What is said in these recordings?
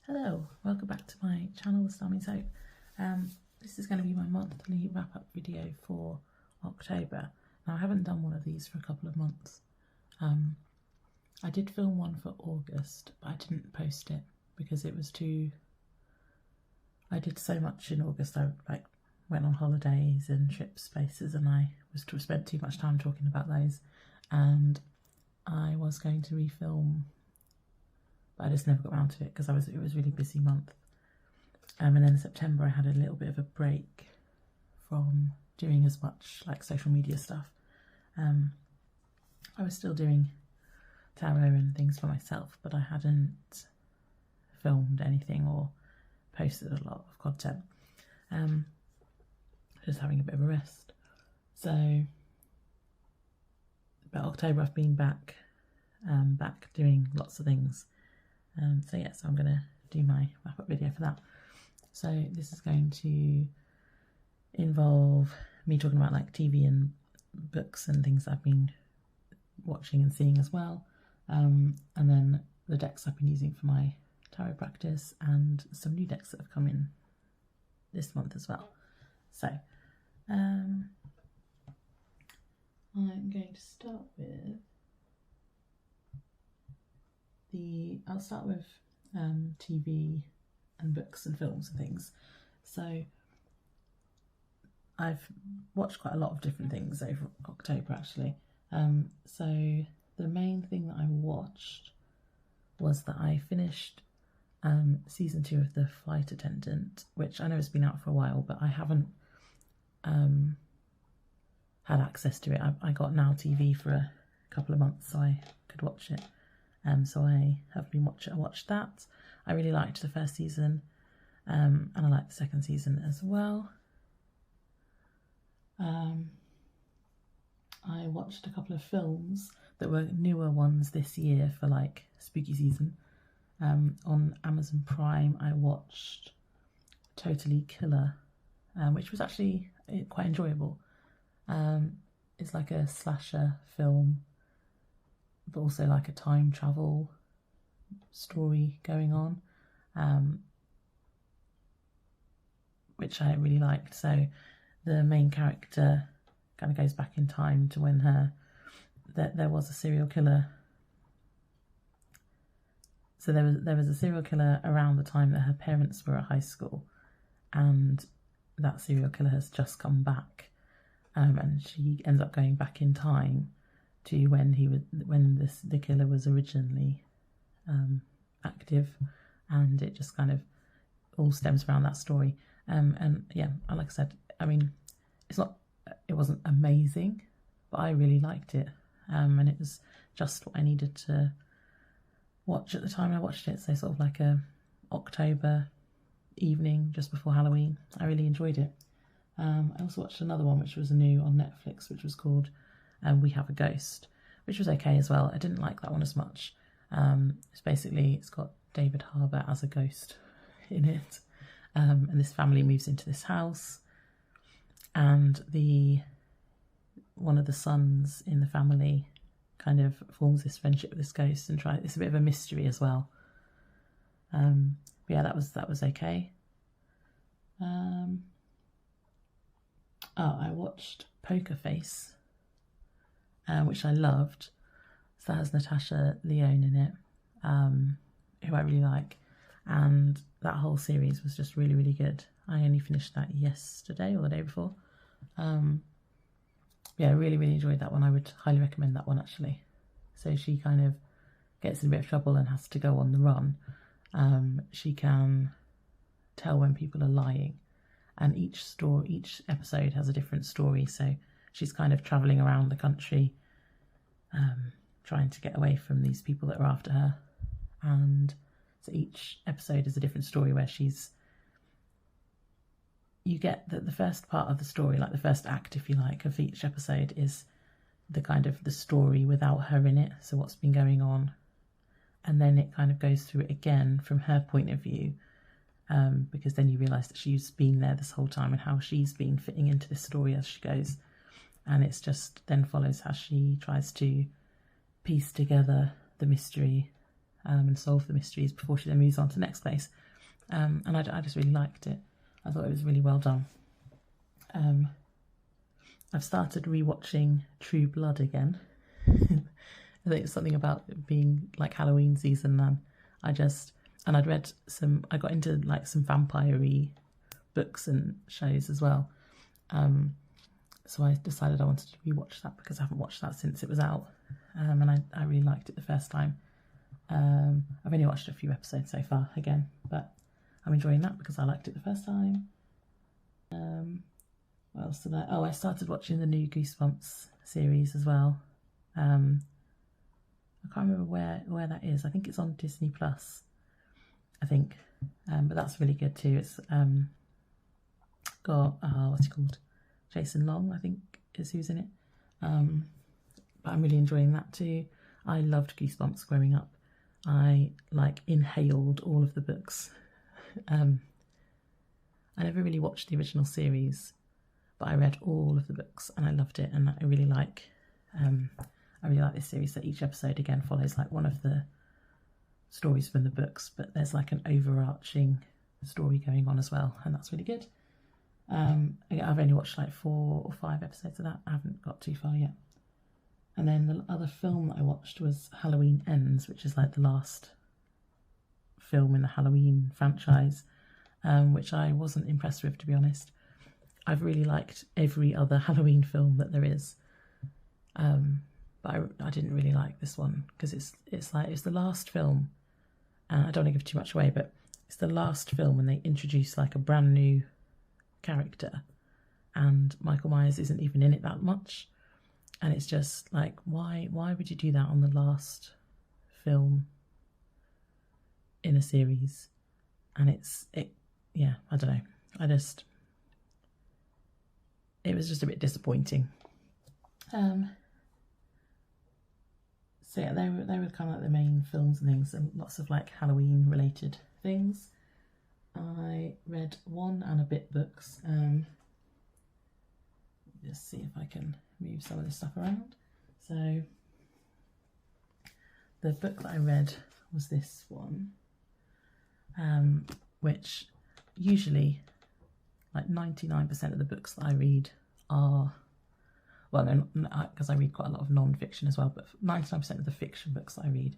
Hello, welcome back to my channel, Stammy's Hope. This is going to be my monthly wrap-up video for October. Now, I haven't done one of these for a couple of months. I did film one for August, but I didn't post it because it was too... I did so much in August. I went on holidays and trips places, and I spent too much time talking about those. And I was going to refilm, but I just never got around to it because it was a really busy month. And then in September I had a little bit of a break from doing as much social media stuff. I was still doing tarot and things for myself, but I hadn't filmed anything or posted a lot of content. Just having a bit of a rest. So, but October I've been back doing lots of things. So I'm going to do my wrap-up video for that. So this is going to involve me talking about TV and books and things I've been watching and seeing as well. And then the decks I've been using for my tarot practice and some new decks that have come in this month as well. So I'm going to start with I'll start with TV and books and films and things. So I've watched quite a lot of different things over October actually. So the main thing that I watched was that I finished season 2 of The Flight Attendant, which I know has been out for a while, but I haven't had access to it. I got Now TV for a couple of months so I could watch it. So I have been watched that. I really liked the first season, and I liked the second season as well. I watched a couple of films that were newer ones this year for spooky season. On Amazon Prime I watched Totally Killer, which was actually quite enjoyable. It's like a slasher film, but also a time travel story going on, which I really liked. So the main character kind of goes back in time to when there was a serial killer. So there was a serial killer around the time that her parents were at high school, and that serial killer has just come back, and she ends up going back in time to when the killer was originally active, and it just kind of all stems around that story. And yeah, like I said, I mean, it wasn't amazing, but I really liked it, and it was just what I needed to watch at the time I watched it. So sort of like a October evening just before Halloween. I really enjoyed it. I also watched another one which was new on Netflix, which was called We Have a Ghost, which was okay as well. I didn't like that one as much. It's got David Harbour as a ghost in it, and this family moves into this house, and one of the sons in the family kind of forms this friendship with this ghost and it's a bit of a mystery as well. But yeah, that was okay. I watched Poker Face, which I loved. So that has Natasha Lyonne in it, who I really like, and that whole series was just really, really good. I only finished that yesterday or the day before. Yeah, I really, really enjoyed that one. I would highly recommend that one actually. So she kind of gets in a bit of trouble and has to go on the run. She can tell when people are lying, and each episode has a different story. So she's kind of travelling around the country, trying to get away from these people that are after her. And so each episode is a different story where you get that the first part of the story, the first act, if you like, of each episode is the kind of the story without her in it. So what's been going on. And then it kind of goes through it again from her point of view, because then you realise that she's been there this whole time and how she's been fitting into this story as she goes. And it's just then follows how she tries to piece together the mystery and solve the mysteries before she then moves on to the next place. And I just really liked it. I thought it was really well done. I've started rewatching True Blood again. I think it's something about it being like Halloween season, and I'd read I got into like some vampire-y books and shows as well. So I decided I wanted to rewatch that because I haven't watched that since it was out. And I really liked it the first time. I've only watched a few episodes so far again, but I'm enjoying that because I liked it the first time. What else did I started watching the new Goosebumps series as well. I can't remember where that is. I think it's on Disney Plus, I think. But that's really good too. It's got what's he called? Jason Long, I think, is who's in it. But I'm really enjoying that too. I loved Goosebumps growing up. I like inhaled all of the books. I never really watched the original series, but I read all of the books and I loved it. And I really like this series. That each episode again follows like one of the stories from the books, but there's like an overarching story going on as well, and that's really good. I've only watched like 4 or 5 episodes of that. I haven't got too far yet. And then the other film that I watched was Halloween Ends, which is like the last film in the Halloween franchise, which I wasn't impressed with, to be honest. I've really liked every other Halloween film that there is, but I didn't really like this one because it's the last film, and I don't want to give too much away, but it's the last film when they introduce like a brand new character, and Michael Myers isn't even in it that much, and it's just like, why would you do that on the last film in a series? And I don't know, it was just a bit disappointing. So yeah, they were kind of like the main films and things, and lots of like Halloween related things. I read 1 and a bit books. Just see if I can move some of this stuff around. So the book that I read was this one, which usually like 99% of the books that I read are, well, because I read quite a lot of non-fiction as well, but 99% of the fiction books that I read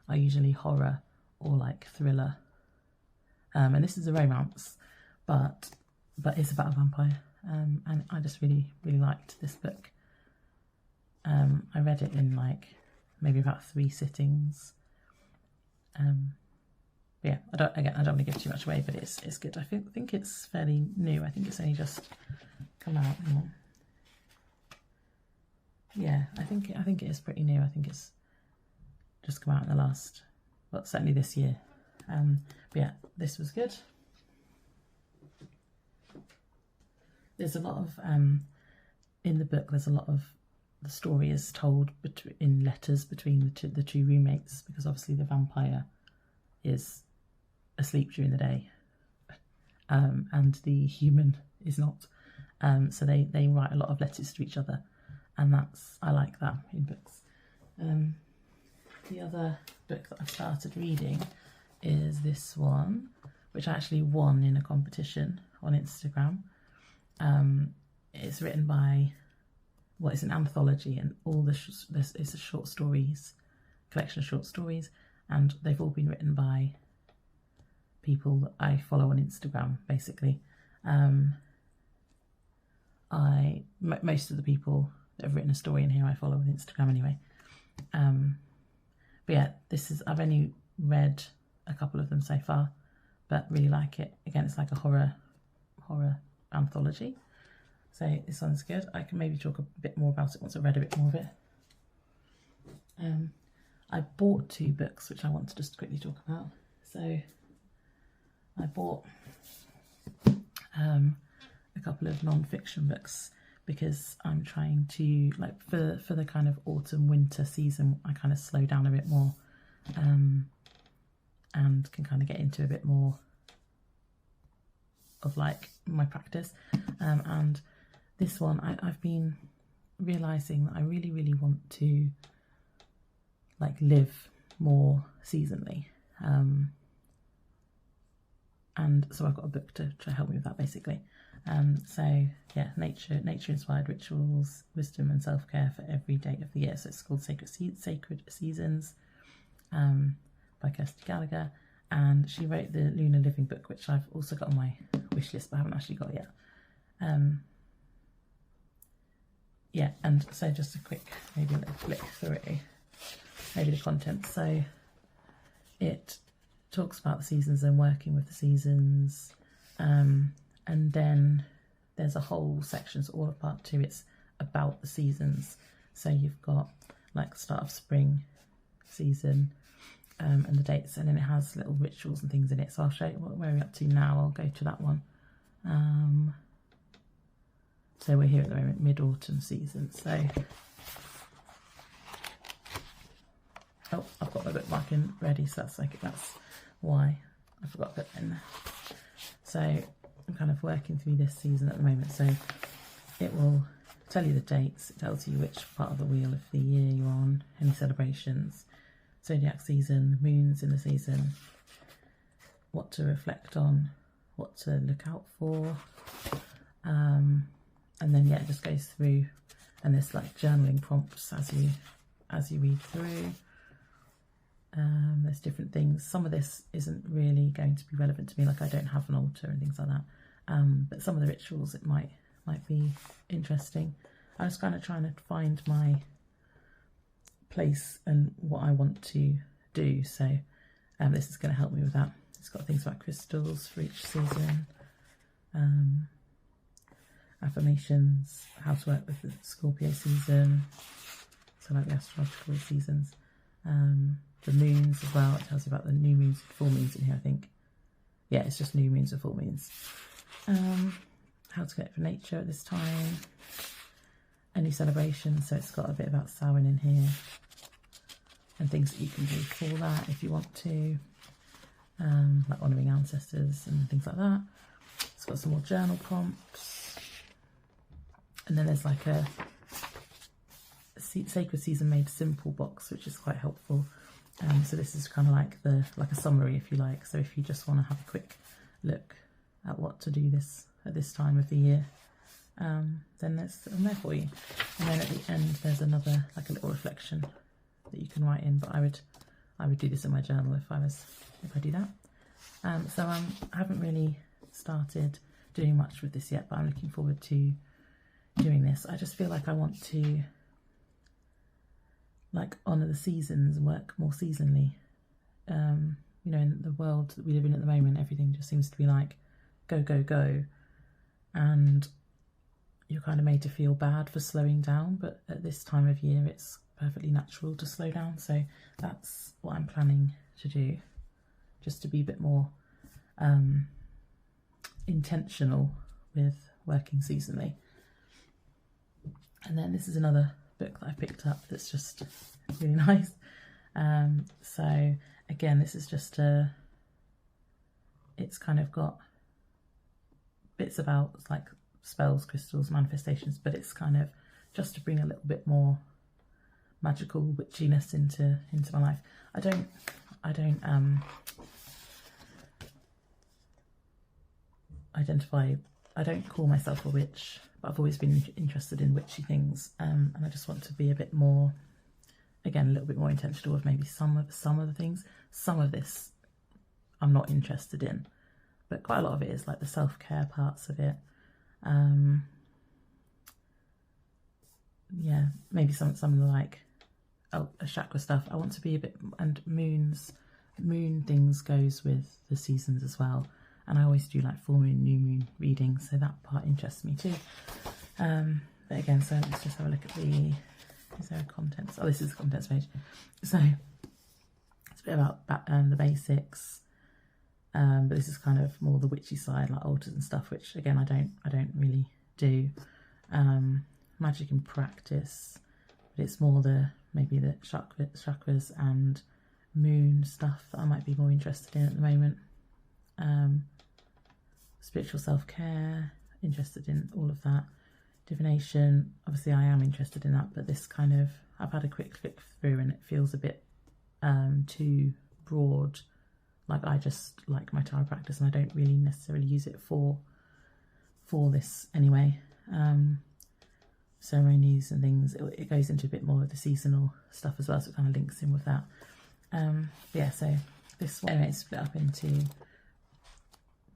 are usually horror or like thriller. And this is a romance, but it's about a vampire. And I just really, really liked this book. I read it in like maybe about 3 sittings. But yeah, I don't want to give too much away, but it's good. I think it's fairly new. I think it's only just come out. Yeah, I think it is pretty new. I think it's just come out in the last, well, certainly this year. But yeah, this was good. There's a lot of in the book. There's a lot of the story is told in letters between the two roommates, because obviously the vampire is asleep during the day, and the human is not. So they write a lot of letters to each other, and I like that in books. The other book that I've started reading is this one, which I actually won in a competition on Instagram. It's written by, well, it's an anthology, and all it's a short stories, collection of short stories, and they've all been written by people that I follow on Instagram, basically. Most of the people that have written a story in here I follow on Instagram anyway. But yeah, I've only read a couple of them so far, but really like it. Again, it's like a horror anthology. So this one's good. I can maybe talk a bit more about it once I've read a bit more of it. I bought 2 books which I want to just quickly talk about. So I bought a couple of non-fiction books because I'm trying to, like, for the kind of autumn winter season, I kind of slow down a bit more, and can kind of get into a bit more of like my practice. And this one, I've been realising that I really, really want to like live more seasonally. And so I've got a book to help me with that, basically. So yeah, nature inspired rituals, wisdom and self-care for every day of the year. So it's called Sacred Seasons, by Kirsty Gallagher, and she wrote the Lunar Living book, which I've also got on my wish list but I haven't actually got yet. Yeah, and so just a quick, maybe a little flick through maybe the content. So it talks about the seasons and working with the seasons, and then there's a whole section, so all of part 2, it's about the seasons. So you've got like the start of spring season, and the dates, and then it has little rituals and things in it. So I'll show you where we're up to now. I'll go to that one. So we're here at the moment, mid-autumn season. So, oh, I've got my bookmarking ready, so that's why I forgot to put it in there. So I'm kind of working through this season at the moment. So it will tell you the dates, it tells you which part of the wheel of the year you're on, any celebrations, zodiac season, moons in the season, what to reflect on, what to look out for, and then yeah, it just goes through, and there's like journaling prompts as you read through. There's different things. Some of this isn't really going to be relevant to me, like I don't have an altar and things like that, but some of the rituals, it might be interesting. I was kind of trying to find my place and what I want to do, so this is going to help me with that. It's got things about crystals for each season, affirmations, how to work with the Scorpio season, so like the astrological seasons, the moons as well. It tells you about the new moons and full moons in here, I think. Yeah, it's just new moons and full moons. How to connect with nature at this time, any celebrations, so it's got a bit about Samhain in here, and things that you can do for that if you want to, like honouring ancestors and things like that. It's got some more journal prompts, and then there's like a Sacred Season Made Simple box, which is quite helpful. So this is kind of like a summary, if you like. So if you just want to have a quick look at what to do at this time of the year, then there's on there for you. And then at the end there's another, like a little reflection that you can write in, but I would do this in my journal if I do that. So I haven't really started doing much with this yet, but I'm looking forward to doing this. I just feel like I want to like honour the seasons and work more seasonally. You know, in the world that we live in at the moment, everything just seems to be like go, go, go, and you're kind of made to feel bad for slowing down, but at this time of year it's perfectly natural to slow down. So that's what I'm planning to do, just to be a bit more intentional with working seasonally. And then this is another book that I picked up that's just really nice. So again, this is just it's kind of got bits about like spells, crystals, manifestations, but it's kind of just to bring a little bit more magical witchiness into my life. I don't call myself a witch, but I've always been interested in witchy things, and I just want to be a bit more, again, a little bit more intentional with maybe some of the things. Some of this I'm not interested in, but quite a lot of it is like the self-care parts of it. Yeah, maybe some of the like a chakra stuff. I want to be a bit, and moon things goes with the seasons as well. And I always do like full moon, new moon readings, so that part interests me too. But again, so let's just have a look at is there a contents? Oh, this is the contents page. So it's a bit about the basics, but this is kind of more the witchy side, like altars and stuff, which again I don't really do. Magic in practice, but it's more maybe the chakras and moon stuff that I might be more interested in at the moment. Spiritual self-care, interested in all of that. Divination, obviously I am interested in that, but this kind of, I've had a quick flick through and it feels a bit too broad. Like, I just like my tarot practice and I don't really necessarily use it for this anyway. Ceremonies and things, it goes into a bit more of the seasonal stuff as well, so it kind of links in with that. Yeah, so this one anyway is split up into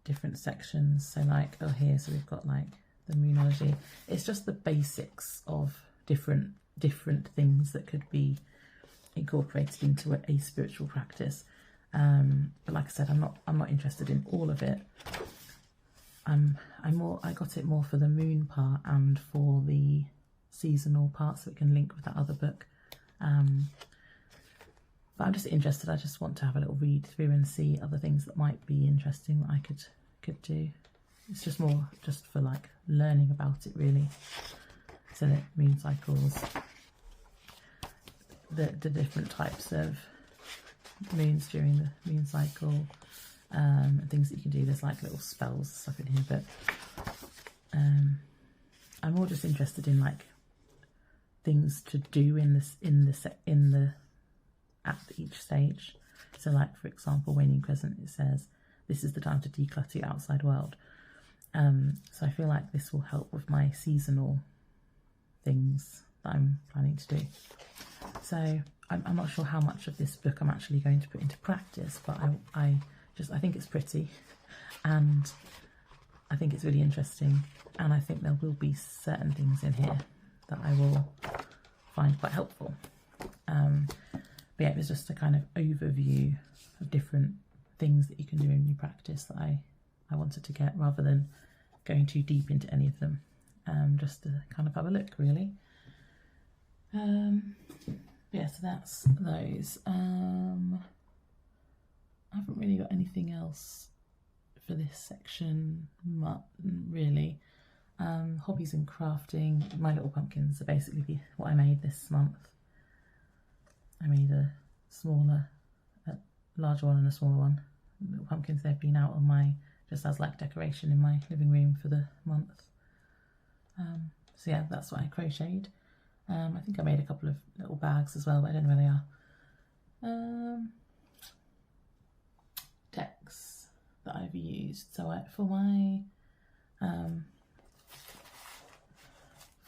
different sections. So like, oh, here, so we've got like the moonology. It's just the basics of different things that could be incorporated into a spiritual practice. But like I said, I'm not interested in all of it. I got it more for the moon part and for the seasonal part, so it can link with that other book. But I'm just interested. I just want to have a little read through and see other things that might be interesting that I could do. It's just more just for like learning about it, really. So the moon cycles, the different types of moons during the moon cycle, and things that you can do. There's like little spells and stuff in here, but I'm more just interested in like things to do at each stage. So like, for example, waning crescent, it says this is the time to declutter your outside world. So I feel like this will help with my seasonal things that I'm planning to do. So I'm not sure how much of this book I'm actually going to put into practice, but I think it's pretty, and I think it's really interesting, and I think there will be certain things in here that I will find quite helpful. But yeah, it was just a kind of overview of different things that you can do in your practice that I wanted to get, rather than going too deep into any of them, just to kind of have a look, really. Yeah, so that's those. I haven't really got anything else for this section, really. Hobbies and crafting. My little pumpkins are basically what I made this month. I made a larger one and a smaller one. Little pumpkins, they've been out on my, just as like decoration in my living room for the month. So yeah, that's what I crocheted. I think I made a couple of little bags as well, but I don't know where they are. Decks that I've used. So for my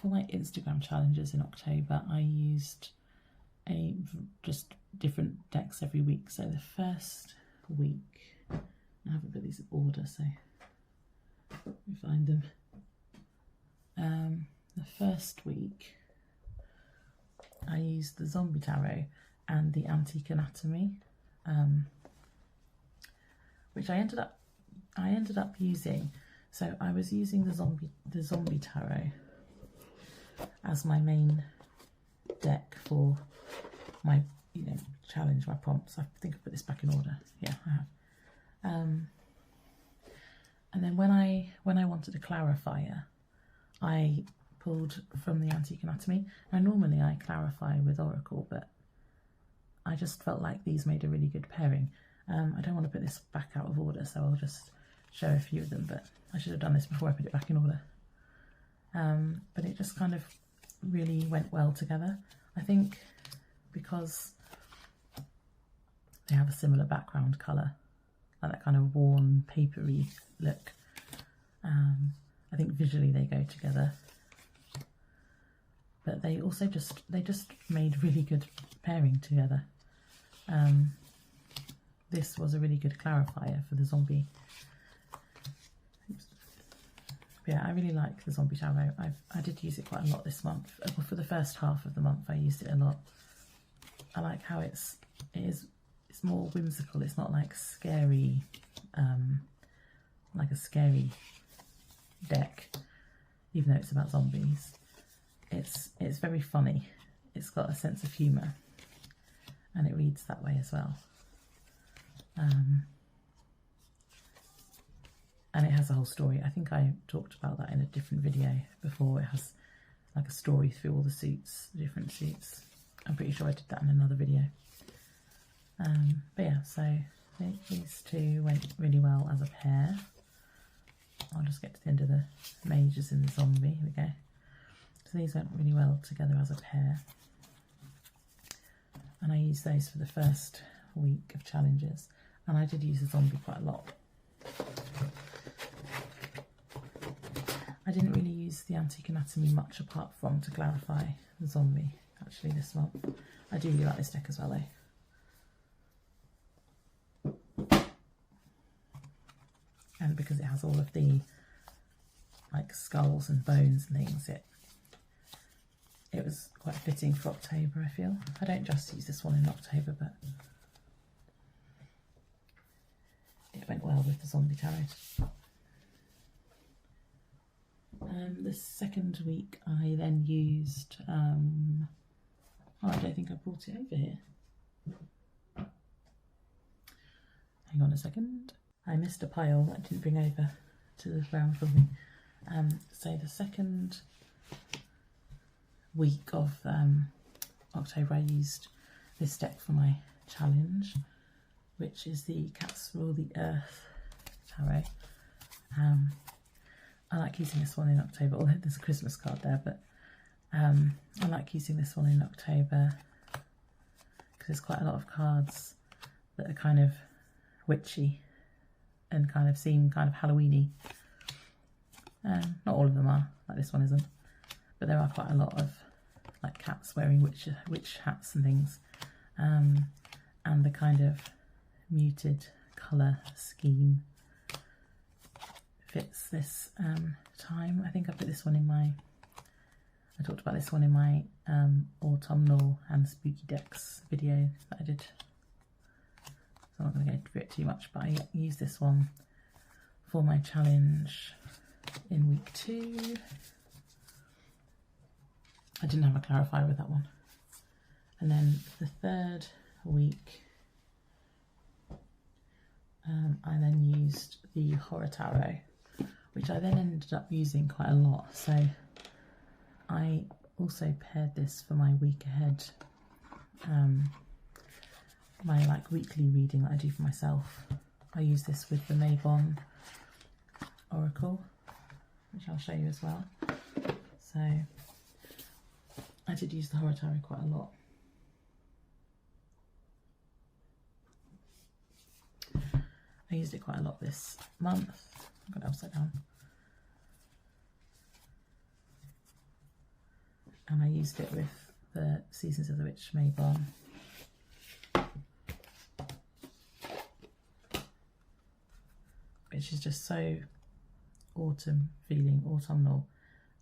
Instagram challenges in October, I used just different decks every week. So the first week, I haven't put these in order, so let me find them. The first week, I used the Zombie Tarot and the Antique Anatomy, which I ended up using. So I was using the Zombie Tarot as my main deck for my challenge, my prompts. I think I put this back in order. Yeah, I have. And then when I wanted a clarifier, I pulled from the Antique Anatomy. Now normally I clarify with Oracle, but I just felt like these made a really good pairing. I don't want to put this back out of order, so I'll just show a few of them, but I should have done this before I put it back in order. But it just kind of really went well together. I think because they have a similar background colour, like that kind of worn papery look. I think visually they go together, but they also just made really good pairing together. This was a really good clarifier for the zombie. Yeah, I really like the Zombie Tarot. I did use it quite a lot this month. For the first half of the month, I used it a lot. I like how it's more whimsical. It's not like scary, like a scary deck, even though it's about zombies. It's very funny. It's got a sense of humour, and it reads that way as well. And it has a whole story. I think I talked about that in a different video before. It has like a story through all the suits, the different suits. I'm pretty sure I did that in another video. But yeah, so I think these two went really well as a pair. I'll just get to the end of the mages in the zombie. Here we go. So these went really well together as a pair. and I used those for the first week of challenges, and I did use the zombie quite a lot. I didn't really use the Antique Anatomy much apart from to clarify the zombie actually this month. I do really like this deck as well though. And because it has all of the like skulls and bones and things, it was quite fitting for October, I feel. I don't just use this one in October, but it went well with the zombie tarot. The second week I then used, oh, I don't think I brought it over here. Hang on a second. I missed a pile that I didn't bring over to the ground for me. So the second week of October I used this deck for my challenge, which is the Cats Rule the Earth tarot. I like using this one in October, although there's a Christmas card there, but I like using this one in October because there's quite a lot of cards that are kind of witchy and kind of seem kind of Halloween-y. Not all of them are, like this one isn't, but there are quite a lot of like cats wearing witch hats and things, and the kind of muted colour scheme fits this time. I think I put this one in my, I talked about this one in my autumnal and spooky decks video that I did, so I'm not going to go through it too much, but I used this one for my challenge in week 2. I didn't have a clarifier with that one. And then the third week I then used the Horror Tarot, which I then ended up using quite a lot. So I also paired this for my week ahead, my like weekly reading that I do for myself. I use this with the Mabon Oracle, which I'll show you as well. So I did use the Horror Tarot quite a lot. I used it quite a lot this month. I've got it upside down. And I used it with the Seasons of the Witch Mabon. Which is just so autumn feeling, autumnal.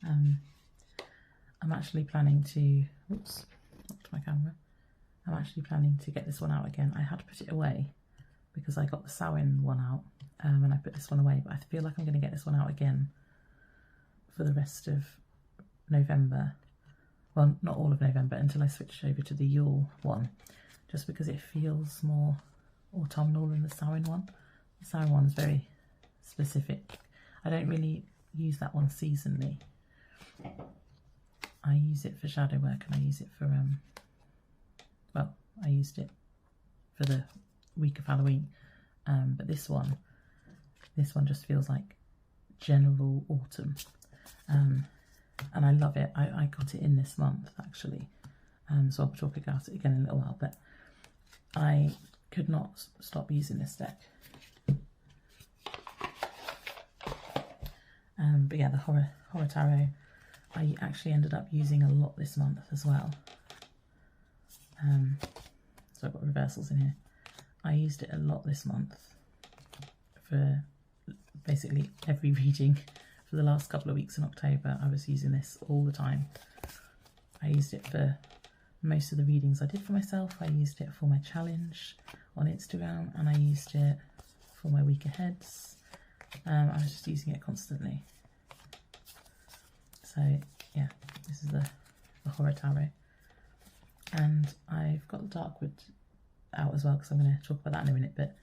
I'm actually planning to, oops, knocked my camera. I'm actually planning to get this one out again. I had to put it away because I got the Samhain one out, and I put this one away, but I feel like I'm going to get this one out again for the rest of November. Well, not all of November, until I switch over to the Yule one, just because it feels more autumnal than the Samhain one. The Samhain one's very specific. I don't really use that one seasonally. I use it for shadow work, and I use it for, well, I used it for the week of Halloween, but this one just feels like general autumn, and I love it. I got it in this month actually, so I'll talk about it again in a little while, but I could not stop using this deck. But yeah, the Horror Tarot I actually ended up using a lot this month as well. So I've got reversals in here. I used it a lot this month for basically every reading. For the last couple of weeks in October, I was using this all the time. I used it for most of the readings I did for myself. I used it for my challenge on Instagram, and I used it for my week aheads. I was just using it constantly. So yeah, this is the Horror Tarot. And I've got the Darkwood out as well, because I'm going to talk about that in a minute, but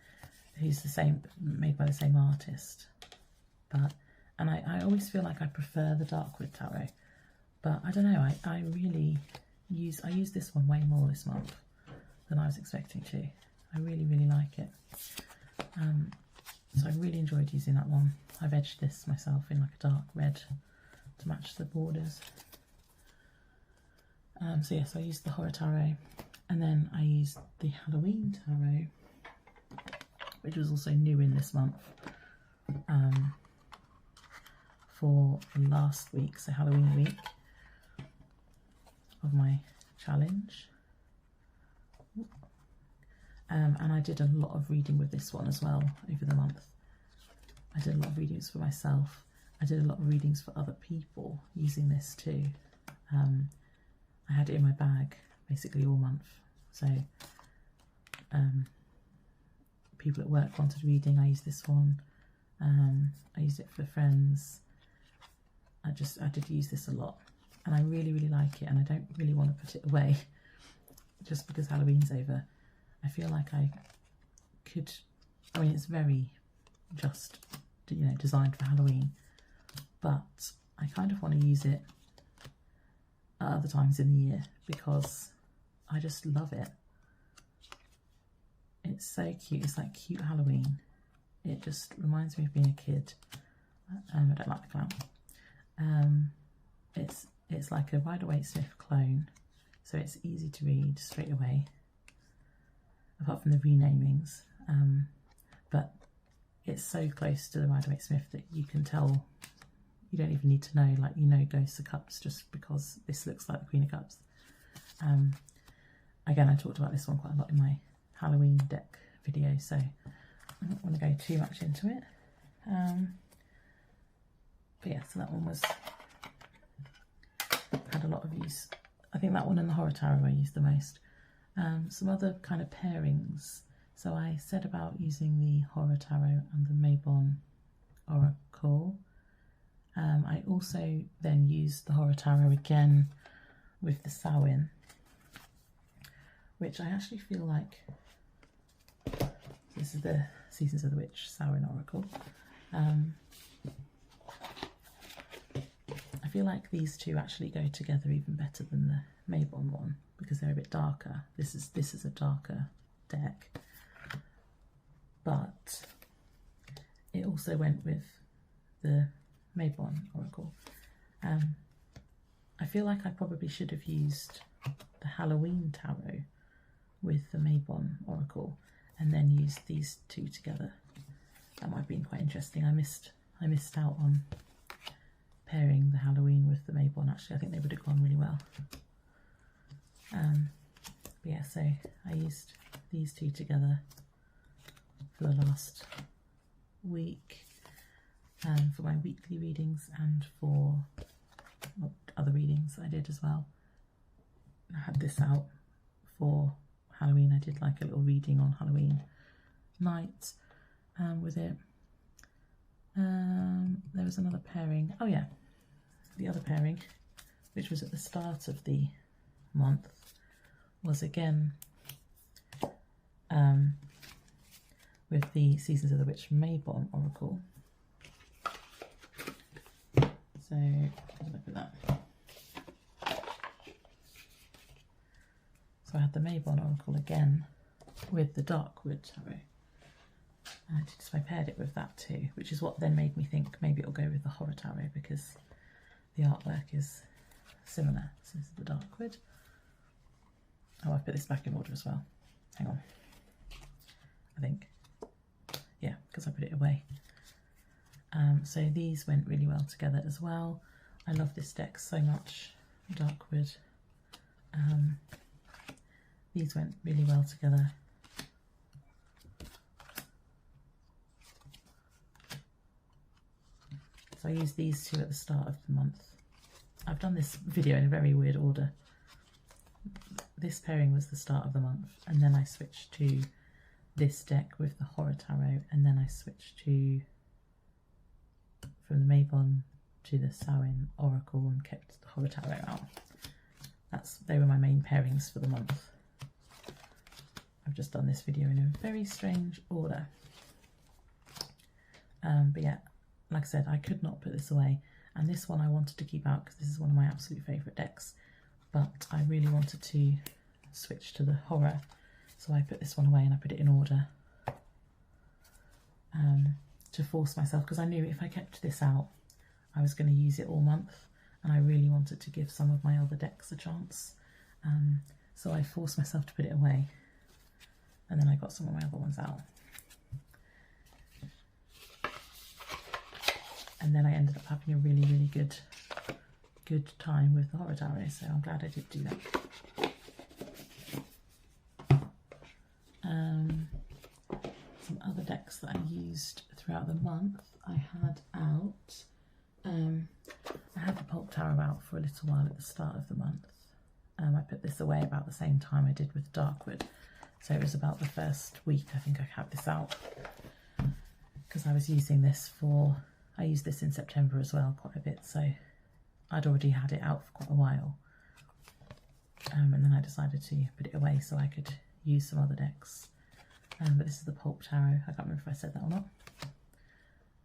who's the same, made by the same artist. And I always feel like I prefer the Darkwood Tarot, but I don't know, I use this one way more this month than I was expecting to. I really, really like it. So I really enjoyed using that one. I've edged this myself in like a dark red to match the borders. So yes, I used the Horror Tarot. And then I used the Halloween tarot, which was also new in this month, for last week, so Halloween week of my challenge. And I did a lot of reading with this one as well over the month. I did a lot of readings for myself. I did a lot of readings for other people using this too. I had it in my bag basically all month. So people at work wanted reading, I used this one. I used it for friends. I did use this a lot, and I really like it, and I don't really want to put it away just because Halloween's over. I feel like I could, I mean, it's very just, you know, designed for Halloween, but I kind of want to use it at other times in the year because I just love it. It's so cute. It's like cute Halloween. It just reminds me of being a kid. I don't like the clown. It's like a Rider-Waite-Smith clone, so it's easy to read straight away, apart from the renamings. But it's so close to the Rider-Waite-Smith that you can tell. You don't even need to know, like, you know, Ghosts of Cups just because this looks like the Queen of Cups. Again, I talked about this one quite a lot in my Halloween deck video, so I don't want to go too much into it. But yeah, so that one had a lot of use. I think that one and the Horror Tarot I used the most. Some other kind of pairings. So I said about using the Horror Tarot and the Mabon Oracle. I also then used the Horror Tarot again with the Samhain, which I actually feel like, this is the Seasons of the Witch Samhain Oracle. I feel like these two actually go together even better than the Mabon one because they're a bit darker. This is a darker deck, but it also went with the Mabon Oracle. I feel like I probably should have used the Halloween Tarot with the Mabon Oracle and then used these two together. That might have been quite interesting. I missed out on pairing the Halloween with the Mabon. Actually, I think they would have gone really well. But yeah, so I used these two together for the last week, for my weekly readings and for other readings I did as well. I had this out for Halloween. I did like a little reading on Halloween night with it. There was another pairing. Oh yeah, the other pairing, which was at the start of the month, was again with the Seasons of the Witch Mabon Oracle. So have a look at that. So I had the Mabon Oracle again with the Darkwood Tarot. So I paired it with that too, which is what then made me think maybe it'll go with the Horror Tarot because the artwork is similar. So this is the Darkwood. Oh, I've put this back in order as well. Hang on. I think. Yeah, because I put it away. So these went really well together as well. I love this deck so much, Darkwood. These went really well together. So I used these two at the start of the month. I've done this video in a very weird order. This pairing was the start of the month, and then I switched to this deck with the Horror Tarot, and then I switched to from the Mabon to the Samhain Oracle and kept the Horror Tarot out. They were my main pairings for the month. I've just done this video in a very strange order. But yeah, like I said, I could not put this away, and this one I wanted to keep out because this is one of my absolute favourite decks, but I really wanted to switch to the horror, so I put this one away and I put it in order to force myself, because I knew if I kept this out I was going to use it all month, and I really wanted to give some of my other decks a chance. so I forced myself to put it away, and then I got some of my other ones out. And then I ended up having a really, really good time with the horror tarot, so I'm glad I did do that. Some other decks that I used throughout the month, I had out, I had the Pulp Tarot out for a little while at the start of the month. I put this away about the same time I did with Darkwood, so it was about the first week I think I had this out, because I was using this for, I used this in September as well quite a bit, so I'd already had it out for quite a while, and then I decided to put it away so I could use some other decks. But this is the Pulp Tarot. I can't remember if I said that or not.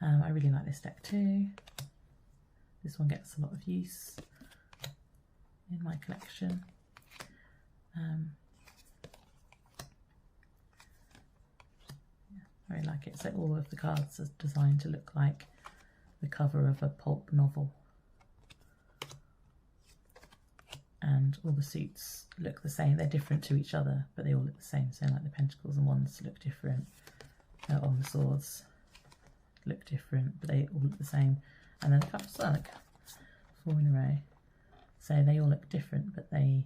I really like this deck too. This one gets a lot of use in my collection. Yeah, I really like it. So all of the cards are designed to look like the cover of a pulp novel. And all the suits look the same. They're different to each other, but they all look the same. So like the pentacles and wands look different. On the swords look different, but they all look the same. And then the cups are like 4 in a row. So they all look different, but they're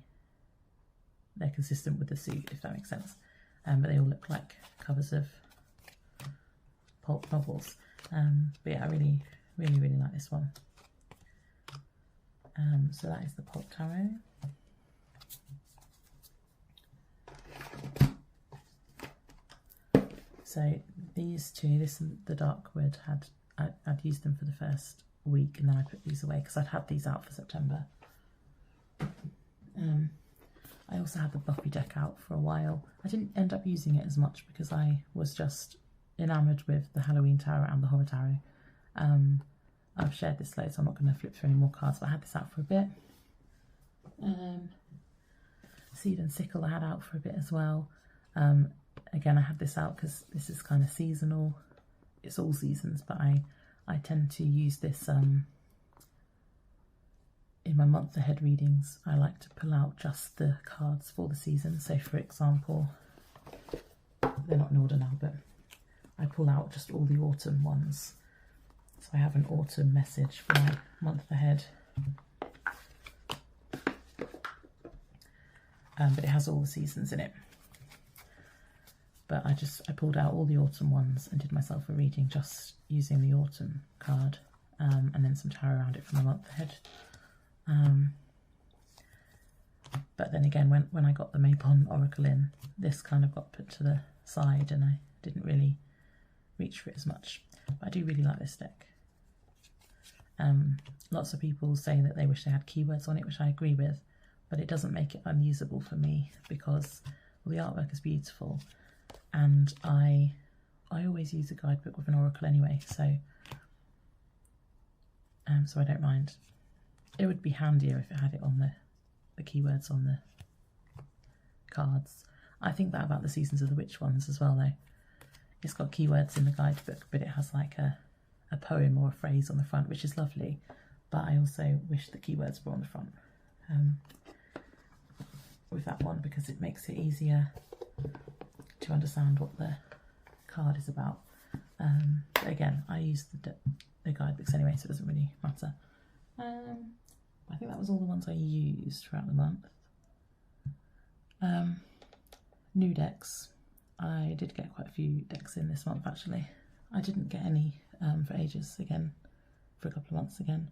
consistent with the suit, if that makes sense. But they all look like covers of pulp novels. But yeah, I really, really, really like this one. So that is the Pulp Tarot. So these two, this and the Darkwood, I'd used them for the first week, and then I put these away because I'd had these out for September. I also had the Buffy deck out for a while. I didn't end up using it as much because I was just enamoured with the Halloween Tarot and the Horror Tarot. I've shared this load, so I'm not going to flip through any more cards, but I had this out for a bit. Seed and Sickle I had out for a bit as well. Again, I had this out because this is kind of seasonal. It's all seasons, but I tend to use this in my month ahead readings. I like to pull out just the cards for the season. So for example, they're not in order now, but I pull out just all the autumn ones. So I have an autumn message for my month ahead. But it has all the seasons in it. But I pulled out all the autumn ones and did myself a reading just using the autumn card, and then some tarot around it for my month ahead. But then again, when I got the Mapon Oracle in, this kind of got put to the side and I didn't really reach for it as much. But I do really like this deck. Lots of people say that they wish they had keywords on it, which I agree with, but it doesn't make it unusable for me because, well, the artwork is beautiful, and I always use a guidebook with an oracle anyway, so I don't mind. It would be handier if it had it on the keywords on the cards. I think that about the Seasons of the Witch ones as well, though. It's got keywords in the guidebook, but it has like a poem or a phrase on the front, which is lovely, but I also wish the keywords were on the front with that one, because it makes it easier to understand what the card is about. But again, I use the guidebooks anyway, so it doesn't really matter. I think that was all the ones I used throughout the month. New decks. I did get quite a few decks in this month actually. I didn't get any for ages again, for a couple of months again.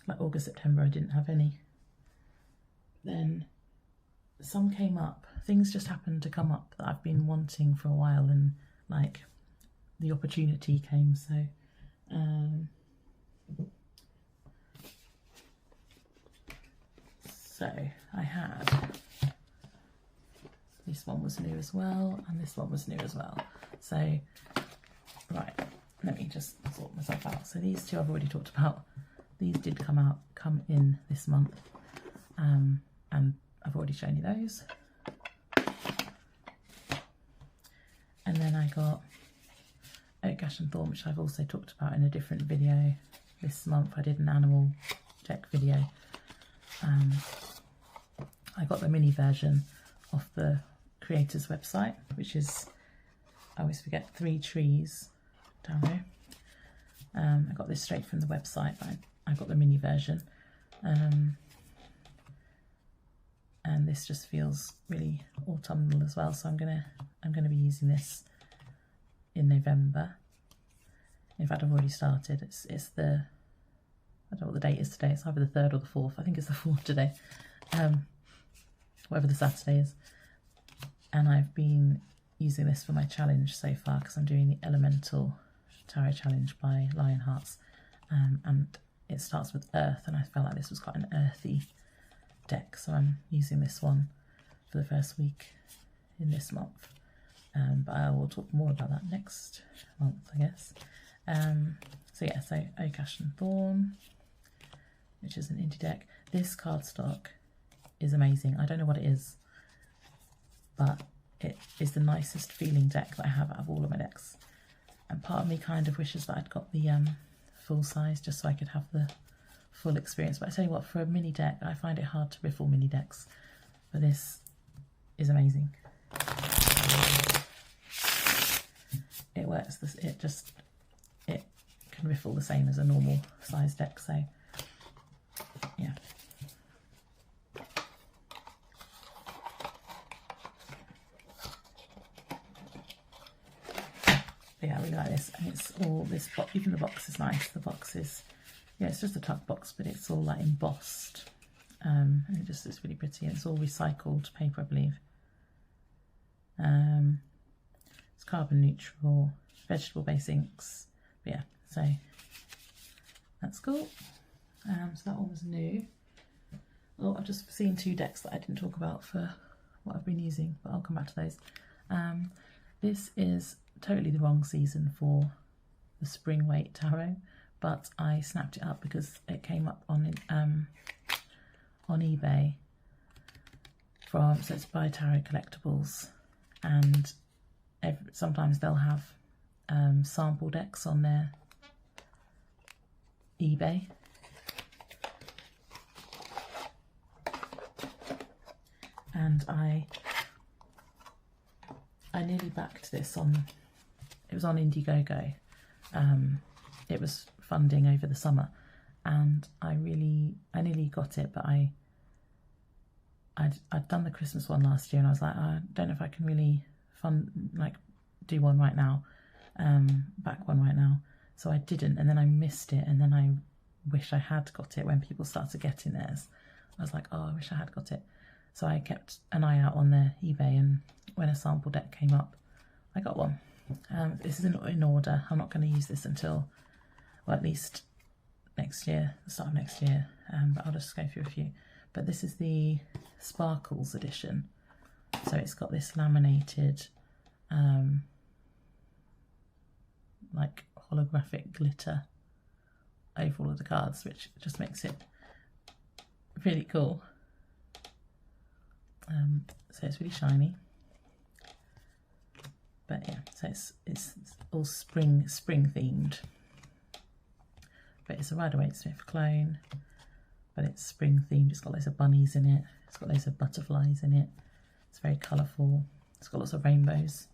Like August, September I didn't have any. Then some came up, things just happened to come up that I've been wanting for a while, and like the opportunity came, so I had, this one was new as well, and this one was new as well. So, right, let me just sort myself out. So these two I've already talked about. These did come in this month, and I've already shown you those. And then I got Oak, Ash and Thorn, which I've also talked about in a different video this month. I did an animal deck video. I got the mini version off the creator's website, which is, I always forget, 3 Trees Tarot. I got this straight from the website, but I got the mini version. And this just feels really autumnal as well, so I'm gonna be using this in November. In fact, I've already started. It's the, I don't know what the date is today. It's either the 3rd or the 4th. I think it's the 4th today. Whatever the Saturday is. And I've been using this for my challenge so far because I'm doing the Elemental Tarot Challenge by Lionhearts. And it starts with Earth, and I felt like this was quite an earthy deck, so I'm using this one for the first week in this month. But I will talk more about that next month, I guess. So yeah, so Oak, Ash and Thorn, which is an indie deck. This cardstock is amazing. I don't know what it is, but it is the nicest feeling deck that I have out of all of my decks. And part of me kind of wishes that I'd got the full size just so I could have the full experience. But I tell you what, for a mini deck, I find it hard to riffle mini decks, but this is amazing. It works. It can riffle the same as a normal size deck. So yeah. But yeah, I really like this, and it's all this. Even the box is nice. The box is, yeah, it's just a tuck box, but it's all like embossed, and it's really pretty. And it's all recycled paper, I believe. It's carbon neutral, vegetable based inks. But yeah, so that's cool. So that one was new. Oh, I've just seen 2 decks that I didn't talk about for what I've been using, but I'll come back to those. This is totally the wrong season for the Spring Weight Tarot, but I snapped it up because it came up on eBay so it's by Tarot Collectibles, and sometimes they'll have sample decks on their eBay. And I nearly backed this on, it was on Indiegogo. It was funding over the summer, and I nearly got it, but I'd done the Christmas one last year, and I was like, I don't know if I can really do one right now, back one right now. So I didn't, and then I missed it, and then I wish I had got it when people started getting theirs. I was like, oh, I wish I had got it. So I kept an eye out on their eBay, and when a sample deck came up, I got one. This is in order. I'm not going to use this until, well, at least next year, the start of next year, but I'll just go through a few. But this is the Sparkles edition. So it's got this laminated, like holographic glitter over all of the cards, which just makes it really cool. So it's really shiny. But yeah, so it's all spring themed. But it's a Rider-Waite-Smith clone, but it's spring themed. It's got loads of bunnies in it. It's got loads of butterflies in it. It's very colourful. It's got lots of rainbows.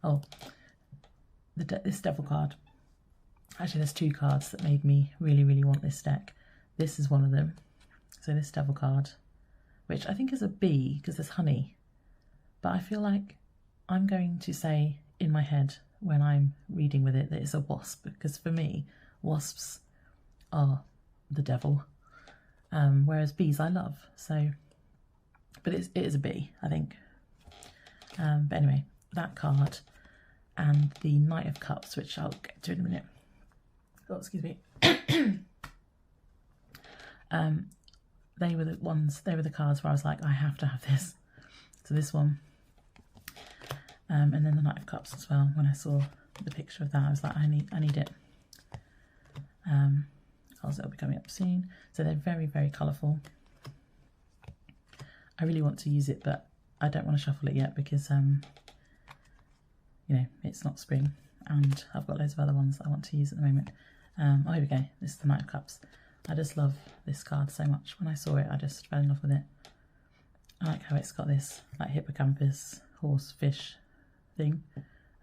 Oh, this devil card. Actually, there's 2 cards that made me really, really want this deck. This is one of them. So this devil card, which I think is a bee because there's honey. But I feel like I'm going to say in my head when I'm reading with it that it's a wasp, because for me, wasps are the devil, whereas bees I love. So, but it is a bee, I think. But anyway, that card and the Knight of Cups, which I'll get to in a minute. Oh, excuse me. They were the cards where I was like, I have to have this. So this one. And then the Knight of Cups as well. When I saw the picture of that, I was like, I need it. Also, it'll be coming up soon. So they're very, very colourful. I really want to use it, but I don't want to shuffle it yet because, you know, it's not spring, and I've got loads of other ones that I want to use at the moment. Oh, here we go. This is the Knight of Cups. I just love this card so much. When I saw it, I just fell in love with it. I like how it's got this like hippocampus horse fish thing.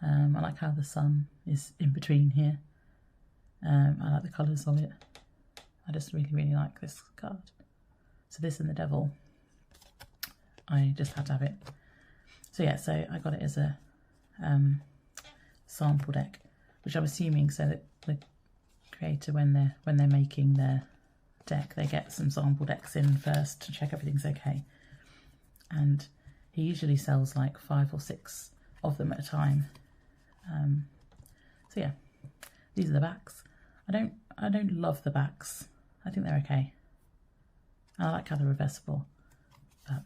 I like how the sun is in between here. I like the colours of it. I just really like this card. So this and the devil, I just had to have it. So yeah, so I got it as a sample deck, which I'm assuming so that the creator, when they're making their deck, they get some sample decks in first to check everything's okay. And he usually sells like 5 or 6 of them at a time. So yeah, these are the backs. I don't love the backs. I think they're okay. I like how they're reversible, but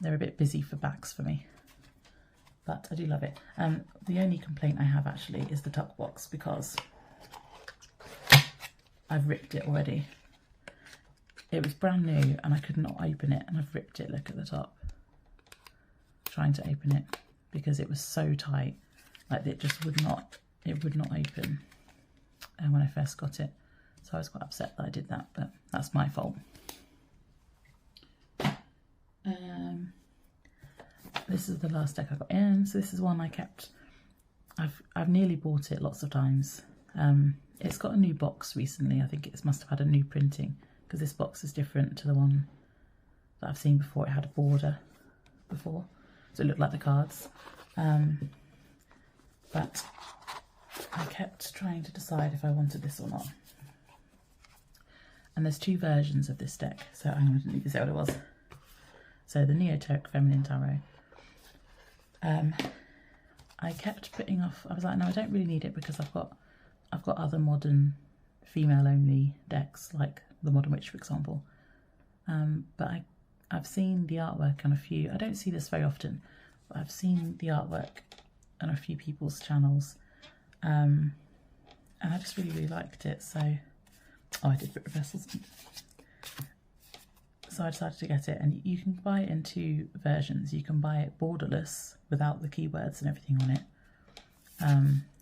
they're a bit busy for backs for me. But I do love it. The only complaint I have actually is the tuck box, because I've ripped it already. It was brand new and I could not open it, and I've ripped it. Look at the top. Trying to open it because it was so tight, like it just would not open when I first got it. So I was quite upset that I did that, but that's my fault. This is the last deck I got in. So this is one I kept. I've nearly bought it lots of times. It's got a new box recently. I think it must have had a new printing, because this box is different to the one that I've seen before. It had a border before, so it looked like the cards. But I kept trying to decide if I wanted this or not. And there's 2 versions of this deck. So hang on, I didn't even say what it was. So the Neoteric Feminine Tarot. I kept putting off. I was like, no, I don't really need it, because I've got other modern female only decks, like the Modern Witch, for example. But I've seen the artwork on a few. I don't see this very often, but I've seen the artwork on a few people's channels, and I just really liked it. So, oh, I did put reversals in. So I decided to get it, and you can buy it in 2 versions. You can buy it borderless without the keywords and everything on it,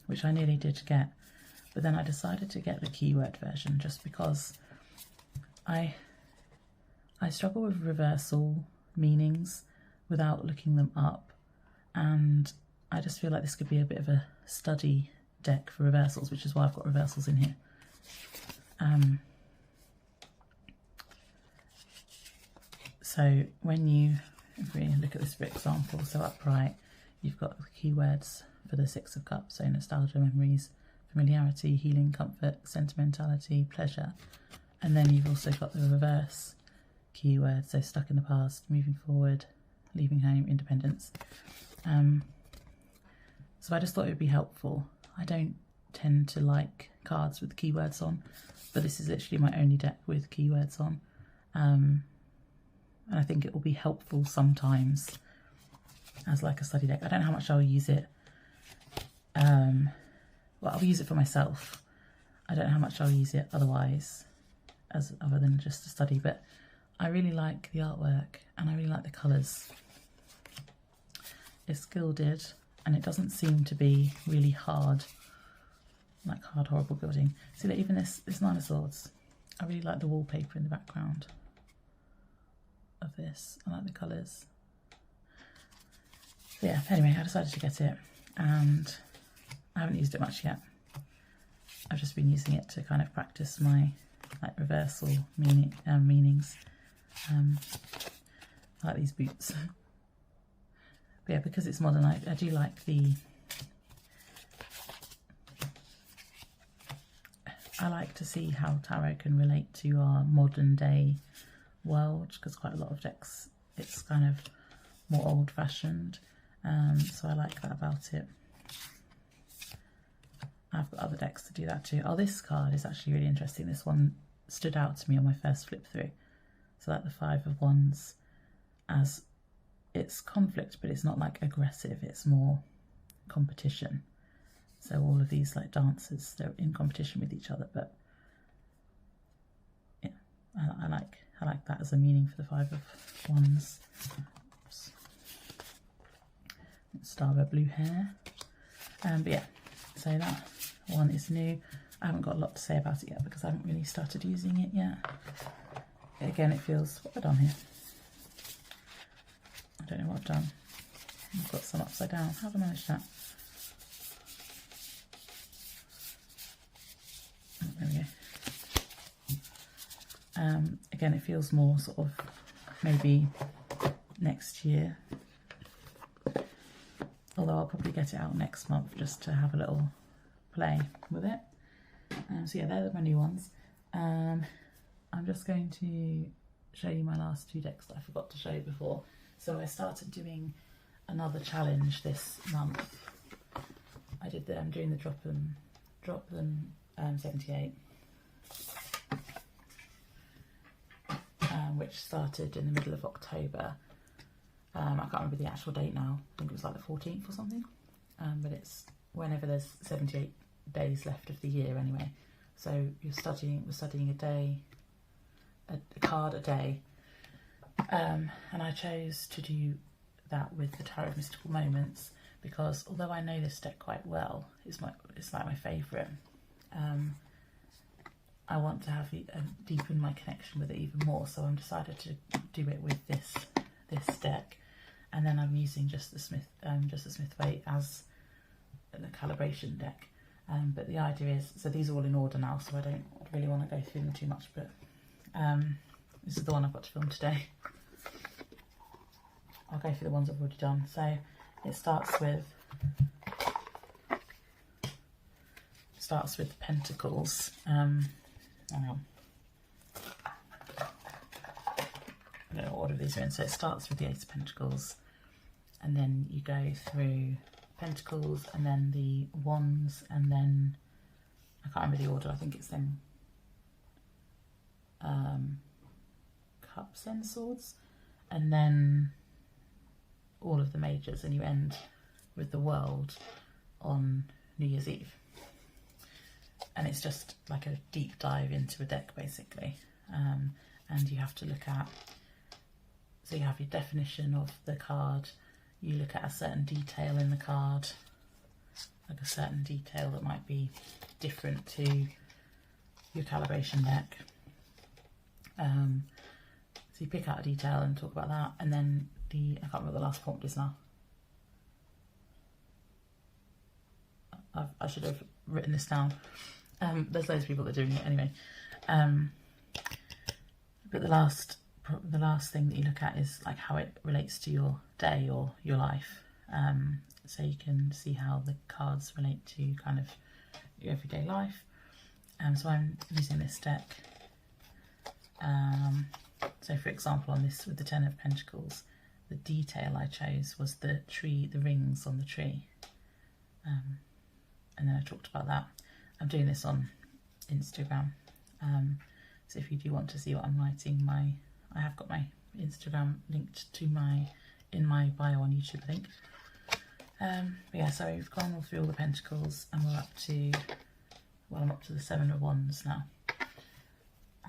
which I nearly did get, but then I decided to get the keyword version just because I struggle with reversal meanings without looking them up, and I just feel like this could be a bit of a study deck for reversals, which is why I've got reversals in here. So when if we look at this for example, so upright, you've got the keywords for the 6 of Cups, so nostalgia, memories, familiarity, healing, comfort, sentimentality, pleasure. And then you've also got the reverse keywords, so stuck in the past, moving forward, leaving home, independence. So I just thought it would be helpful. I don't tend to like cards with keywords on, but this is literally my only deck with keywords on. And I think it will be helpful sometimes as like a study deck. I don't know how much I'll use it. Well, I'll use it for myself. I don't know how much I'll use it otherwise, other than just to study, but I really like the artwork and I really like the colours. It's gilded and it doesn't seem to be really hard, like hard, horrible gilding. See that even this 9 of Swords, I really like the wallpaper in the background of this. I like the colours. So yeah, anyway, I decided to get it, and I haven't used it much yet. I've just been using it to kind of practice my like reversal meanings. I like these boots. But yeah, because it's modern, I do like I like to see how tarot can relate to our modern day world, because quite a lot of decks, it's kind of more old-fashioned, so I like that about it. I've got other decks to do that too. Oh, this card is actually really interesting. This one stood out to me on my first flip through. So like the 5 of Wands, as it's conflict, but it's not like aggressive, it's more competition. So all of these like dancers, they're in competition with each other, but yeah, I like that as a meaning for the 5 of Wands. Oops. Starbow blue hair. But yeah, so that one is new. I haven't got a lot to say about it yet because I haven't really started using it yet. Again, it feels, what have I done here? don't know what I've done. I've got some upside down. How have I managed that? Oh, there we go. Again, it feels more sort of maybe next year. Although I'll probably get it out next month just to have a little play with it. So yeah, they're my new ones. I'm just going to show you my last 2 decks that I forgot to show you before. So I started doing another challenge this month. I'm doing the drop them 78, which started in the middle of October. I can't remember the actual date now. I think it was like the 14th or something. But it's whenever there's 78 days left of the year anyway. So we're studying a card a day. And I chose to do that with the Tarot of Mystical Moments because although I know this deck quite well, it's like my favourite. I want to have deepen my connection with it even more, so I'm decided to do it with this deck. And then I'm using just the Smith Waite as the calibration deck. But the idea is, so these are all in order now, so I don't really want to go through them too much, but this is the one I've got to film today. I'll go through the ones I've already done. So it starts with Pentacles. Hang on. I don't know what order these are in. So it starts with the Ace of Pentacles, and then you go through Pentacles, and then the Wands, and then I can't remember the order. I think it's then Cups, then Swords, and then all of the majors, and you end with the World on New Year's Eve. And it's just like a deep dive into a deck basically, and you have to look at, so you have your definition of the card, you look at a certain detail in the card, like a certain detail that might be different to your calibration deck. So you pick out a detail and talk about that, and then I can't remember what the last prompt is now. I should have written this down. There's loads of people that are doing it anyway. But the last thing that you look at is like how it relates to your day or your life. So you can see how the cards relate to kind of your everyday life. So I'm using this deck. So for example, on this with the Ten of Pentacles, the detail I chose was the tree, the rings on the tree. And then I talked about that. I'm doing this on Instagram. So if you do want to see what I'm writing, I have got my Instagram linked to in my bio on YouTube, I think. But yeah, so we've gone all through all the Pentacles, and we're up to, well, I'm up to the 7 of Wands now,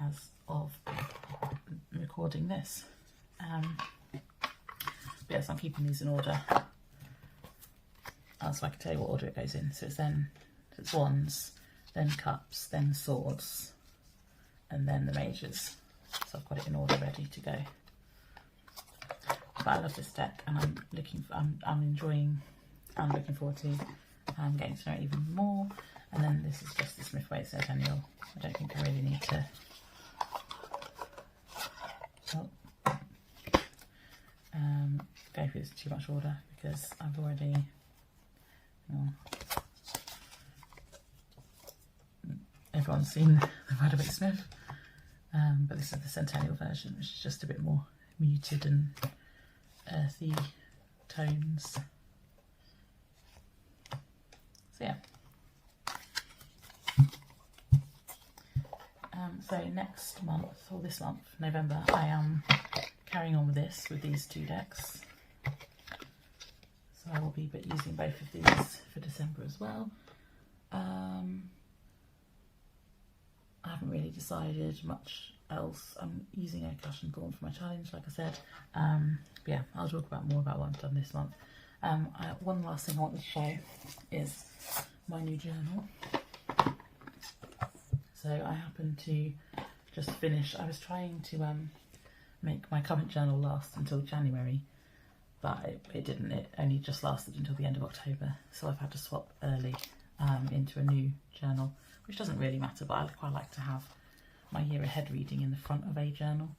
as of recording this. But yes, I'm keeping these in order. So I can tell you what order it goes in. So it's Wands, then Cups, then Swords, and then the majors. So I've got it in order ready to go. But I love this deck, and I'm looking forward to getting to know it even more. And then this is just the Smith Waite Centennial. I don't think I really need to go through this in too much order, because I've already everyone's seen the Rider-Waite Smith, but this is the Centennial version, which is just a bit more muted and earthy tones. So yeah. So next month, or this month, November, I am carrying on with these 2 decks. So I will be using both of these for December as well. I haven't really decided much else. I'm using a Cushion Thorn for my challenge, like I said. But yeah, I'll talk more about what I've done this month. One last thing I want to show is my new journal. So I happened to just finish. I was trying to make my current journal last until January, but it didn't. It only just lasted until the end of October, so I've had to swap early into a new journal, which doesn't really matter, but I quite like to have my year ahead reading in the front of a journal.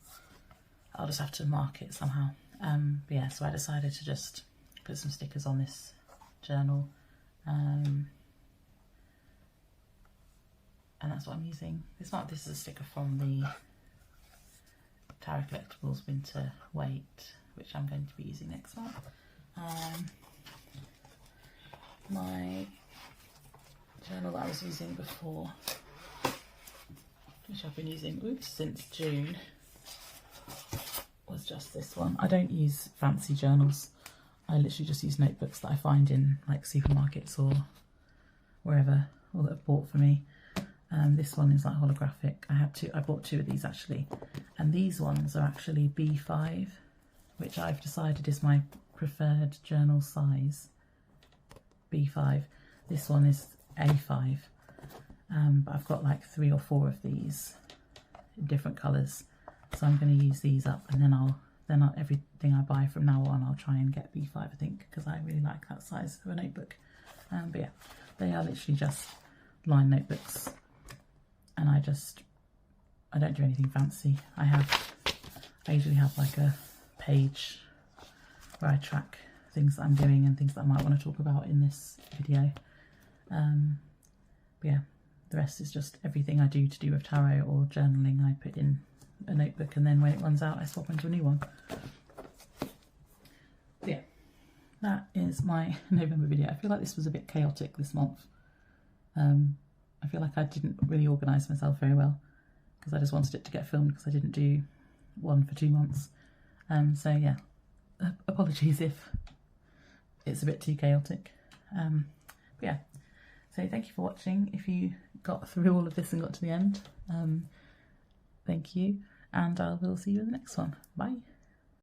I'll just have to mark it somehow. But yeah, so I decided to just put some stickers on this journal, and that's what I'm using. This is a sticker from the Tarot Collectibles Winter Weight, which I'm going to be using next month. My journal that I was using before, which I've been using since June, was just this one. I don't use fancy journals. I literally just use notebooks that I find in like supermarkets or wherever, or that have bought for me. This one is like holographic. I bought two of these actually, and these ones are actually B5, which I've decided is my preferred journal size. B5. This one is A5, but I've got like 3 or 4 of these in different colours, so I'm going to use these up, and then everything I buy from now on I'll try and get B5, I think, because I really like that size of a notebook. But yeah, they are literally just line notebooks, and I don't do anything fancy. I usually have like a page where I track things that I'm doing and things that I might want to talk about in this video. But yeah, the rest is just everything I do to do with tarot or journaling I put in a notebook, and then when it runs out I swap into a new one. But yeah, that is my November video. I feel like this was a bit chaotic this month. I feel like I didn't really organise myself very well, because I just wanted it to get filmed, because I didn't do one for 2 months. So yeah, apologies if it's a bit too chaotic. But yeah, so thank you for watching. If you got through all of this and got to the end, thank you, and I will see you in the next one. Bye.